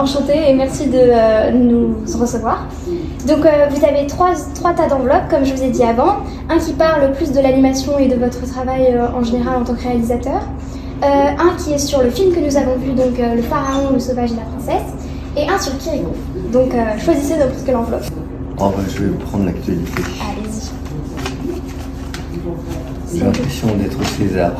enchantée et merci de nous recevoir. Donc vous avez trois tas d'enveloppes, comme je vous ai dit avant. Un qui parle plus de l'animation et de votre travail en général en tant que réalisateur. Un qui est sur le film que nous avons vu, donc Le Pharaon, le Sauvage et la Princesse. Et un sur Kirikou. Donc choisissez n'importe quelle enveloppe. Oh bah, je vais prendre l'actualité. Allez-y. J'ai l'impression d'être au César.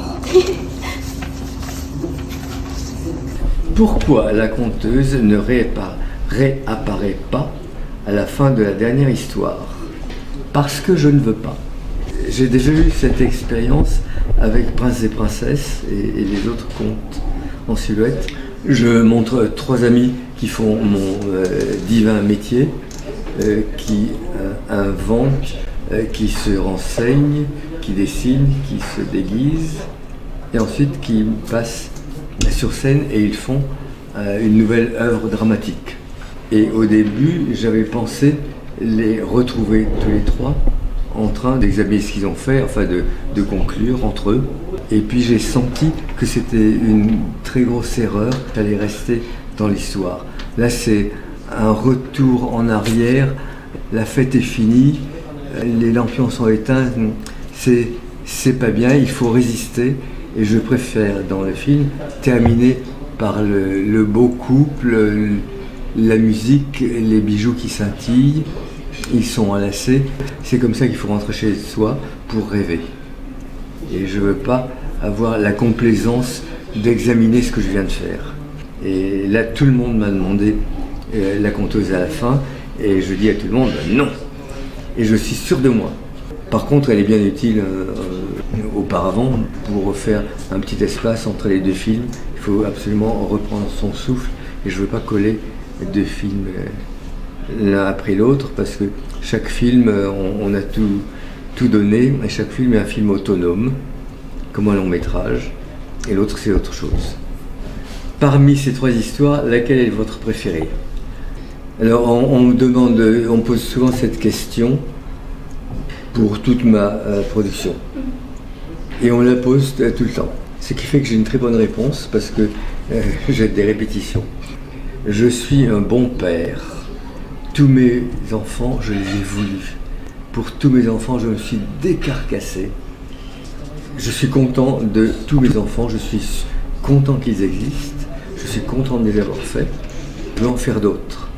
Pourquoi la conteuse ne réapparaît pas à la fin de la dernière histoire? Parce que je ne veux pas. J'ai déjà eu cette expérience avec Prince et Princesse et les autres contes en silhouette. Je montre 3 amis qui font mon divin métier, qui inventent, qui se renseignent, qui dessinent, qui se déguisent, et ensuite qui passent sur scène et ils font une nouvelle œuvre dramatique. Et au début, j'avais pensé les retrouver tous les 3 en train d'examiner ce qu'ils ont fait, enfin de conclure entre eux. Et puis j'ai senti que c'était une très grosse erreur d'aller rester dans l'histoire. Là, c'est un retour en arrière, la fête est finie, les lampions sont éteints, c'est pas bien, il faut résister. Et je préfère, dans le film, terminer par le beau couple, la musique, les bijoux qui scintillent, ils sont enlacés. C'est comme ça qu'il faut rentrer chez soi pour rêver. Et je ne veux pas avoir la complaisance d'examiner ce que je viens de faire. Et là, tout le monde m'a demandé la conteuse à la fin, et je dis à tout le monde non. Et je suis sûr de moi. Par contre, elle est bien utile auparavant pour faire un petit espace entre les 2 films. Il faut absolument reprendre son souffle, et je ne veux pas coller 2 films l'un après l'autre, parce que chaque film, on a tout donné, et chaque film est un film autonome, comme un long métrage, et l'autre c'est autre chose. Parmi ces 3 histoires, laquelle est votre préférée? Alors on me pose souvent cette question pour toute ma production, et on la pose tout le temps, ce qui fait que j'ai une très bonne réponse, parce que j'ai des répétitions. Je suis un bon père. Tous mes enfants, je les ai voulus. Pour tous mes enfants, je me suis décarcassé. Je suis content de tous mes enfants, je suis content qu'ils existent, je suis content de les avoir faits. Je veux en faire d'autres,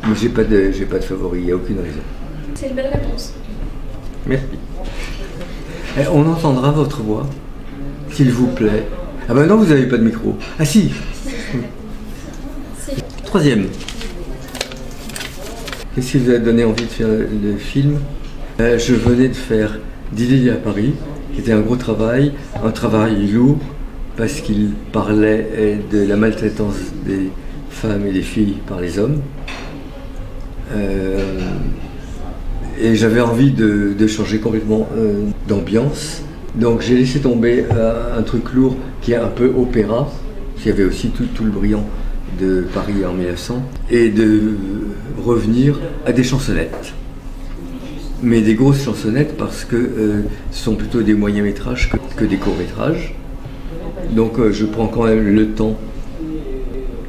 mais j'ai pas de favori, il n'y a aucune raison. C'est une belle réponse. Merci. On entendra votre voix, s'il vous plaît. Ah ben non, vous n'avez pas de micro. Ah si. 3e. Qu'est-ce qui vous a donné envie de faire le film? Je venais de faire Didi à Paris, qui était un gros travail, un travail lourd, parce qu'il parlait de la maltraitance des femmes et des filles par les hommes. Et j'avais envie de changer complètement d'ambiance. Donc j'ai laissé tomber un truc lourd qui est un peu opéra. Il y avait aussi tout le brillant de Paris en 1900, et de revenir à des chansonnettes. Mais des grosses chansonnettes, parce que ce sont plutôt des moyens métrages que des courts métrages. Donc je prends quand même le temps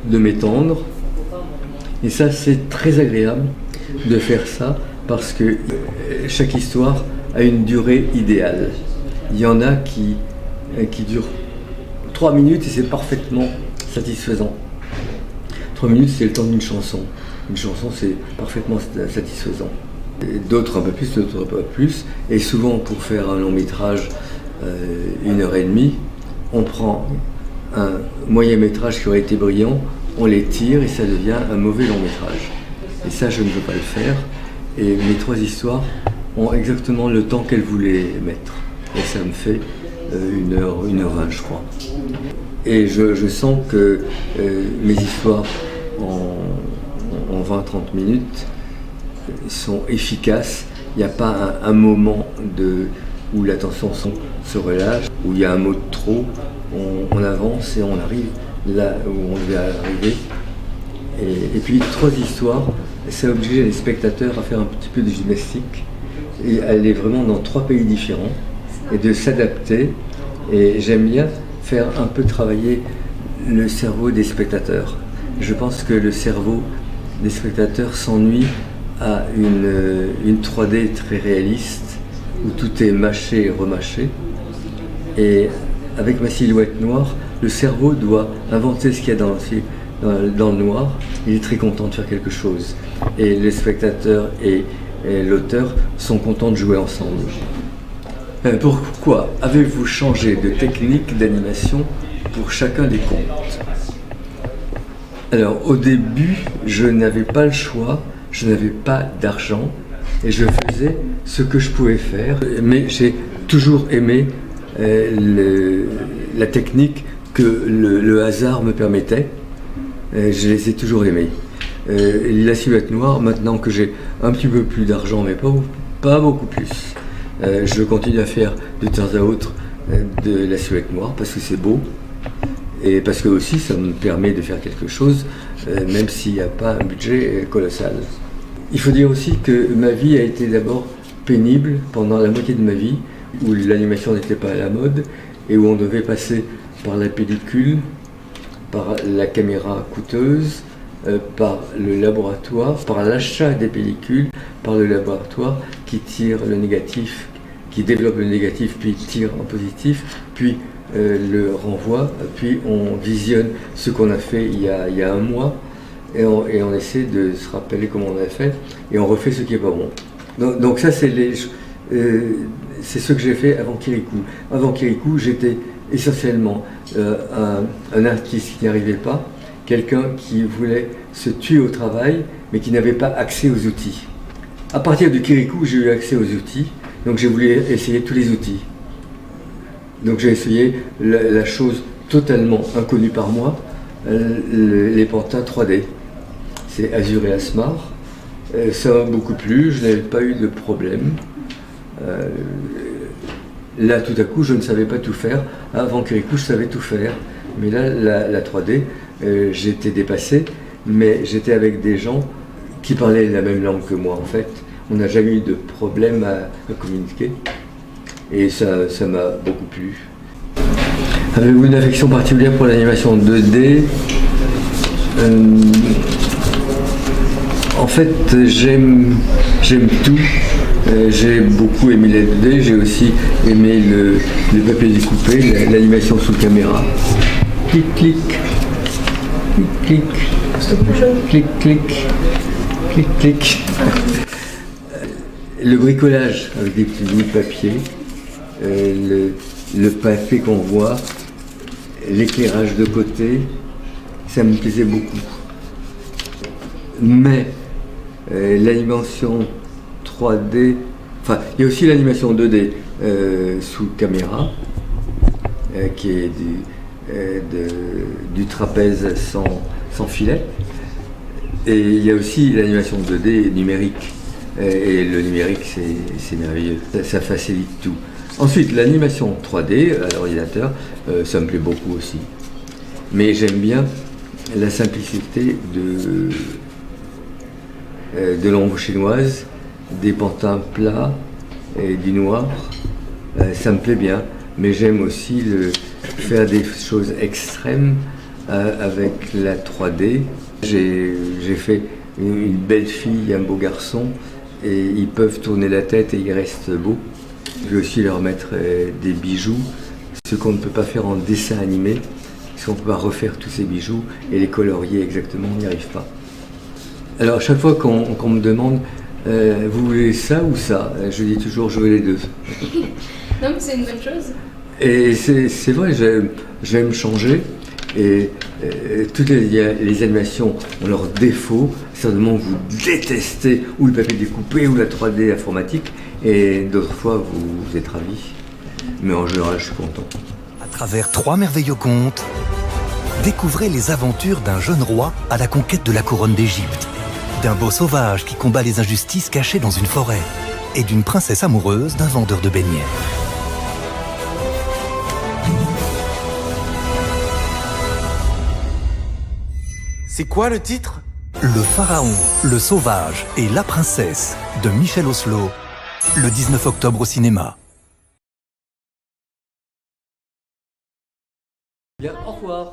de m'étendre. Et ça, c'est très agréable de faire ça, parce que chaque histoire a une durée idéale. Il y en a qui durent 3 minutes et c'est parfaitement satisfaisant. 3 minutes, c'est le temps d'une chanson. Une chanson, c'est parfaitement satisfaisant. D'autres un peu plus, d'autres un peu plus. Et souvent, pour faire un long métrage, 1h30, on prend un moyen métrage qui aurait été brillant, on l'étire et ça devient un mauvais long métrage. Et ça, je ne veux pas le faire. Et mes 3 histoires ont exactement le temps qu'elles voulaient mettre. Et ça me fait 1h20, je crois. Et je sens que mes histoires en 20-30 minutes sont efficaces. Il n'y a pas un moment où la tension se relâche, où il y a un mot de trop. On avance et on arrive là où on devait arriver. Et puis 3 histoires, ça oblige les spectateurs à faire un petit peu de gymnastique et aller vraiment dans 3 pays différents et de s'adapter. Et j'aime bien faire un peu travailler le cerveau des spectateurs. Je pense que le cerveau des spectateurs s'ennuie à une 3D très réaliste, où tout est mâché et remâché. Et avec ma silhouette noire, le cerveau doit inventer ce qu'il y a dans le noir. Il est très content de faire quelque chose. Et les spectateurs et l'auteur sont contents de jouer ensemble. Pourquoi avez-vous changé de technique d'animation pour chacun des contes? Alors au début, je n'avais pas le choix, je n'avais pas d'argent et je faisais ce que je pouvais faire. Mais j'ai toujours aimé la technique que le hasard me permettait. Je les ai toujours aimés. La silhouette noire, maintenant que j'ai un petit peu plus d'argent, mais pas beaucoup plus, je continue à faire de temps à autre de la silhouette noire parce que c'est beau et parce que aussi ça me permet de faire quelque chose, même s'il n'y a pas un budget colossal. Il faut dire aussi que ma vie a été d'abord pénible pendant la moitié de ma vie, où l'animation n'était pas à la mode et où on devait passer par la pellicule, par la caméra coûteuse, par le laboratoire, par l'achat des pellicules, par le laboratoire qui tire le négatif, qui développe le négatif, puis tire en positif, puis le renvoie, puis on visionne ce qu'on a fait il y a un mois et on essaie de se rappeler comment on a fait et on refait ce qui n'est pas bon. Donc ça c'est ce que j'ai fait avant Kirikou. Avant Kirikou, j'étais essentiellement un artiste qui n'y arrivait pas, quelqu'un qui voulait se tuer au travail, mais qui n'avait pas accès aux outils. À partir de Kirikou, j'ai eu accès aux outils, donc j'ai voulu essayer tous les outils. Donc j'ai essayé la chose totalement inconnue par moi, les pantins 3D. C'est Azur et Asmar. Ça m'a beaucoup plu, je n'avais pas eu de problème. Là, tout à coup, je ne savais pas tout faire. Avant Kirikou, je savais tout faire. Mais là, la 3D, j'étais dépassé, mais j'étais avec des gens qui parlaient la même langue que moi, en fait. On n'a jamais eu de problème à communiquer. Et ça m'a beaucoup plu. Avez-vous une affection particulière pour l'animation 2D? En fait, j'aime tout. J'ai beaucoup aimé les 2D, j'ai aussi aimé le papier découpé, l'animation sous caméra. Clic, clic, clic, clic, clic, clic, clic, clic. Le bricolage avec des petits bouts de papier, le papier qu'on voit, l'éclairage de côté, ça me plaisait beaucoup. Mais l'animation 3D, enfin il y a aussi l'animation 2D sous caméra, qui est du trapèze sans filet. Et il y a aussi l'animation 2D numérique. Et le numérique, c'est merveilleux, ça facilite tout. Ensuite, l'animation 3D à l'ordinateur, ça me plaît beaucoup aussi. Mais j'aime bien la simplicité de l'ombre chinoise, des pantins plats et du noir. Ça me plaît bien, mais j'aime aussi faire des choses extrêmes avec la 3D. J'ai fait une belle fille, un beau garçon, et ils peuvent tourner la tête et ils restent beaux. Je vais aussi leur mettre des bijoux, ce qu'on ne peut pas faire en dessin animé, parce qu'on ne peut pas refaire tous ces bijoux et les colorier exactement, on n'y arrive pas. Alors à chaque fois qu'on me demande vous voulez ça ou ça, je dis toujours je veux les deux. Non mais c'est une bonne chose. Et c'est vrai, j'aime changer. Et toutes les animations ont leurs défauts. Certainement vous détestez ou le papier découpé ou la 3D informatique, et d'autres fois vous êtes ravis. Mais en général je suis content. À travers 3 merveilleux contes, découvrez les aventures d'un jeune roi à la conquête de la couronne d'Égypte, d'un beau sauvage qui combat les injustices cachées dans une forêt, et d'une princesse amoureuse d'un vendeur de beignets. C'est quoi le titre? Le pharaon, le sauvage et la princesse de Michel Oslo, le 19 octobre au cinéma. Bien, au revoir.